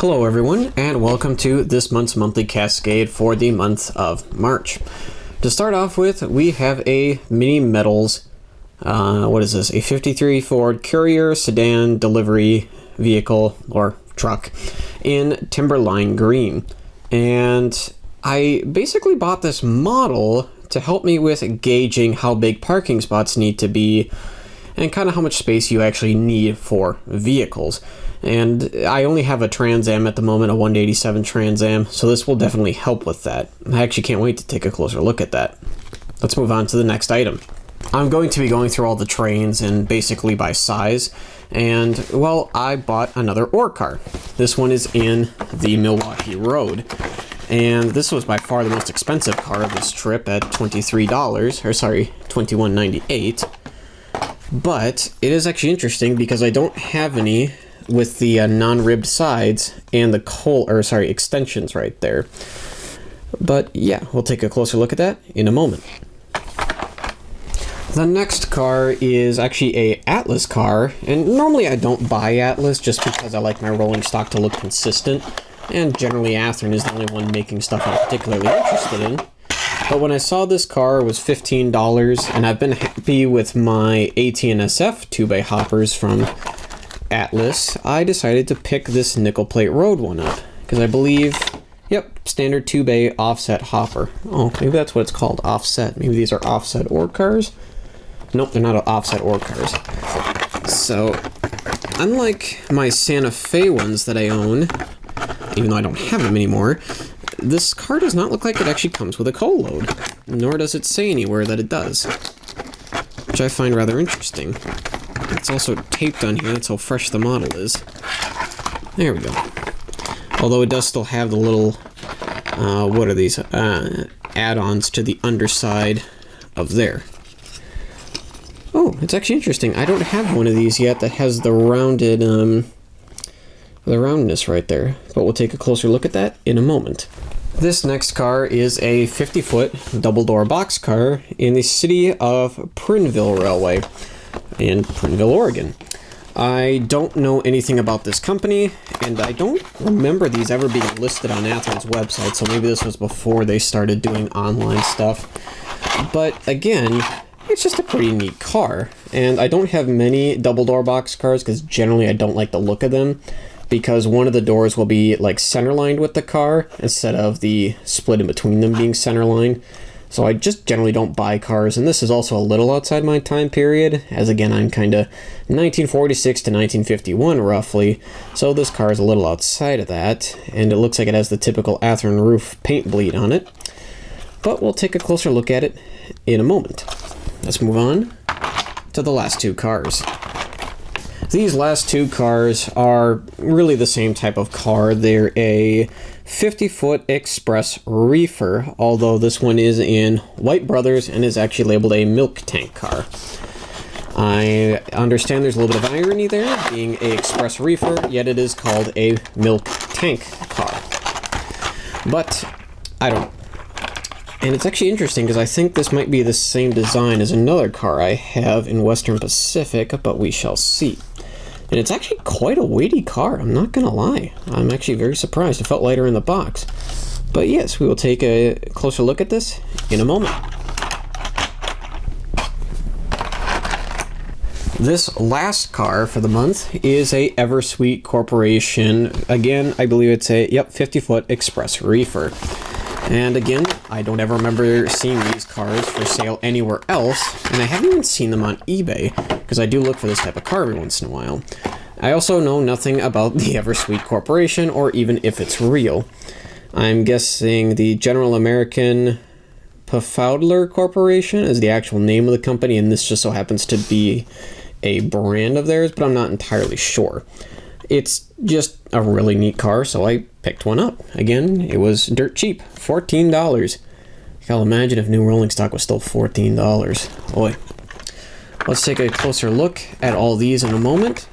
Hello everyone, and welcome to this month's monthly Cascade for the month of March. To start off with, we have a Mini Metals, what is this, a 53 Ford Courier sedan delivery vehicle, or truck, in Timberline Green. And I basically bought this model to help me with gauging how big parking spots need to be and kind of how much space you actually need for vehicles. And I only have a Trans Am at the moment, a 187 Trans Am, so this will definitely help with that. I actually can't wait to take a closer look at that. Let's move on to the next item. I'm going to be going through all the trains and basically by size, and well, I bought another ore car. This one is in the Milwaukee Road, and this was by far the most expensive car of this trip at $23, or sorry, $21.98. But it is actually interesting because I don't have any with the non-ribbed sides and the extensions right there. But yeah, we'll take a closer look at that in a moment. The next car is actually a Atlas car, and normally I don't buy Atlas just because I like my rolling stock to look consistent, and generally Athearn is the only one making stuff I'm particularly interested in. But when I saw this car was $15, and I've been happy with my AT&SF 2-bay hoppers from Atlas, I decided to pick this nickel plate road one up, because I believe, yep, standard 2-bay offset hopper. Oh, maybe that's what it's called, offset. Maybe these are offset ore cars? Nope, they're not offset ore cars. So, unlike my Santa Fe ones that I own, even though I don't have them anymore, this car does not look like it actually comes with a coal load, nor does it say anywhere that it does, which I find rather interesting. It's also taped on here, that's how fresh the model is. There we go. Although it does still have the little, what are these, add-ons to the underside of there. Oh, it's actually interesting. I don't have one of these yet that has the rounded, the roundness right there, but we'll take a closer look at that in a moment. This next car is a 50-foot double-door boxcar in the city of Prineville Railway in Prineville, Oregon. I don't know anything about this company, and I don't remember these ever being listed on Athearn's website, so maybe this was before they started doing online stuff. But again, it's just a pretty neat car, and I don't have many double-door boxcars because generally I don't like the look of them, because one of the doors will be like centerlined with the car instead of the split in between them being centerlined. So I just generally don't buy cars, and this is also a little outside my time period, as again I'm kind of 1946 to 1951 roughly, so this car is a little outside of that, and it looks like it has the typical Athearn roof paint bleed on it. But we'll take a closer look at it in a moment. Let's move on to the last two cars. These last two cars are really the same type of car. They're a 50-foot express reefer, although this one is in White Brothers and is actually labeled a milk tank car. I understand there's a little bit of irony there, being a express reefer, yet it is called a milk tank car. But I don't. And it's actually interesting because I think this might be the same design as another car I have in Western Pacific, but we shall see. And it's actually quite a weighty car, I'm not gonna lie. I'm actually very surprised. It felt lighter in the box. But yes, we will take a closer look at this in a moment. This last car for the month is a Eversweet Corporation. Again, I believe it's a, 50-foot express reefer. And again, I don't ever remember seeing these cars for sale anywhere else, and I haven't even seen them on eBay, because I do look for this type of car every once in a while. I also know nothing about the Eversweet Corporation, or even if it's real. I'm guessing the General American Pfaudler Corporation is the actual name of the company, and this just so happens to be a brand of theirs, but I'm not entirely sure. It's just a really neat car, so I picked one up. Again, it was dirt cheap, $14. I'll imagine if new rolling stock was still $14. Boy. Let's take a closer look at all these in a moment.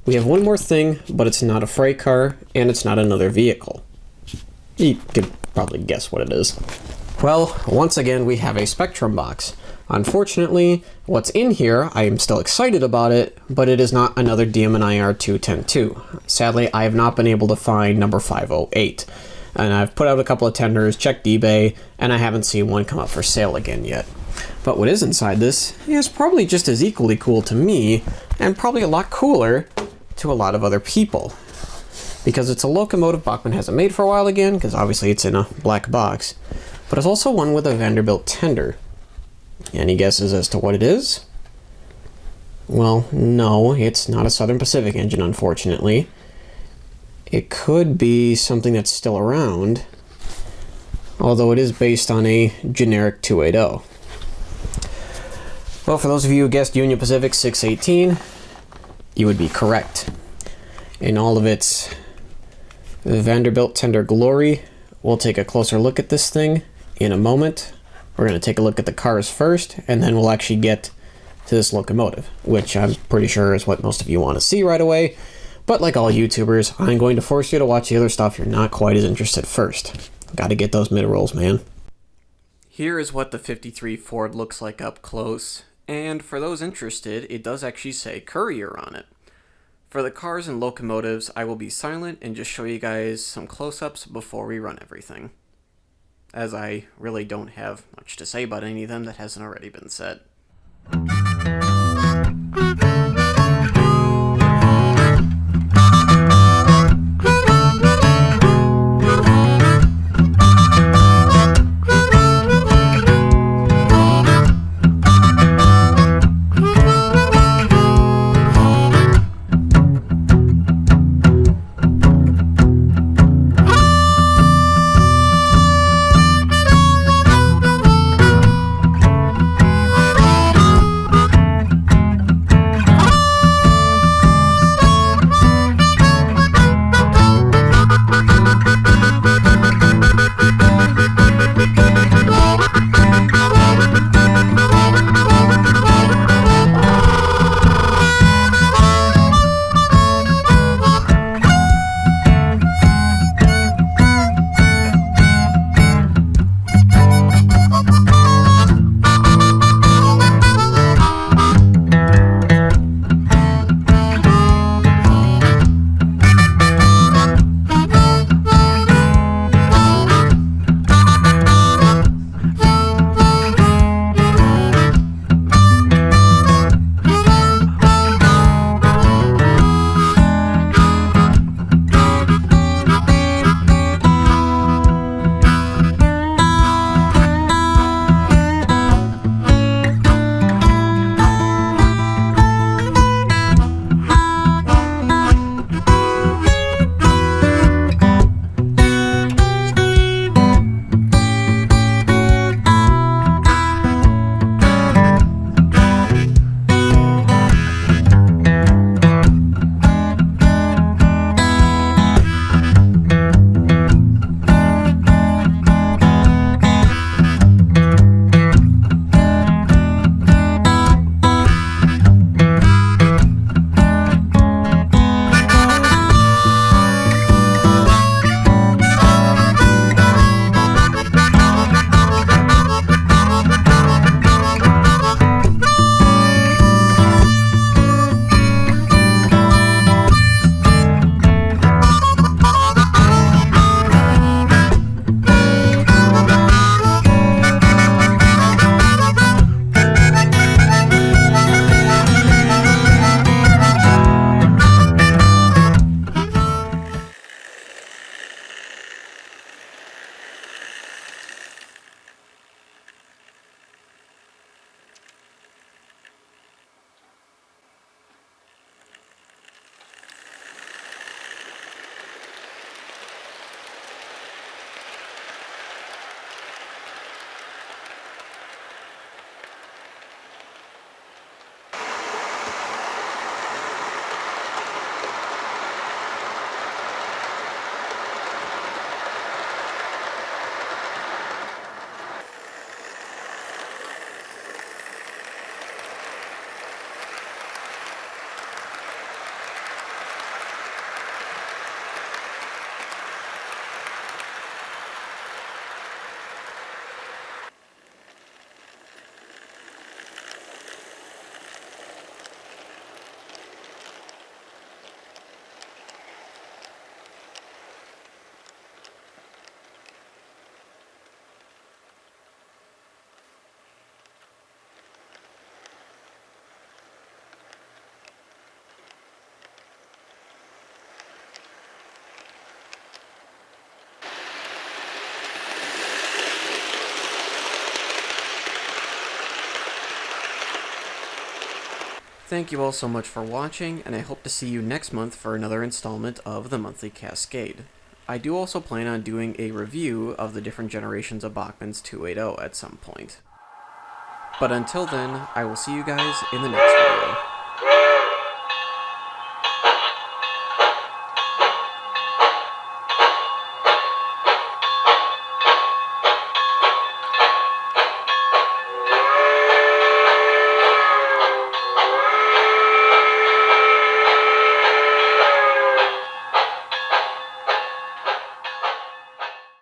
We have one more thing, but it's not a freight car, and it's not another vehicle. You could probably guess what it is. Well, once again, we have a Spectrum box. Unfortunately, what's in here, I am still excited about it, but it is not another DM&IR 2102. Sadly, I have not been able to find number 508. And I've put out a couple of tenders, checked eBay, and I haven't seen one come up for sale again yet. But what is inside this is probably just as equally cool to me, and probably a lot cooler to a lot of other people. Because it's a locomotive Bachmann hasn't made for a while again, because obviously it's in a black box, but it's also one with a Vanderbilt tender. Any guesses as to what it is? Well, no, it's not a Southern Pacific engine, unfortunately. It could be something that's still around, although it is based on a generic 280. Well, for those of you who guessed Union Pacific 618, you would be correct. In all of its Vanderbilt tender glory, we'll take a closer look at this thing in a moment. We're going to take a look at the cars first, and then we'll actually get to this locomotive, which I'm pretty sure is what most of you want to see right away. But like all YouTubers, I'm going to force you to watch the other stuff you're not quite as interested first. Gotta get those mid-rolls, man. Here is what the 53 Ford looks like up close, and for those interested, it does actually say Courier on it. For the cars and locomotives, I will be silent and just show you guys some close-ups before we run everything, as I really don't have much to say about any of them that hasn't already been said. Thank you all so much for watching, and I hope to see you next month for another installment of the Monthly Cascade. I do also plan on doing a review of the different generations of Bachmann's 280 at some point. But until then, I will see you guys in the next video.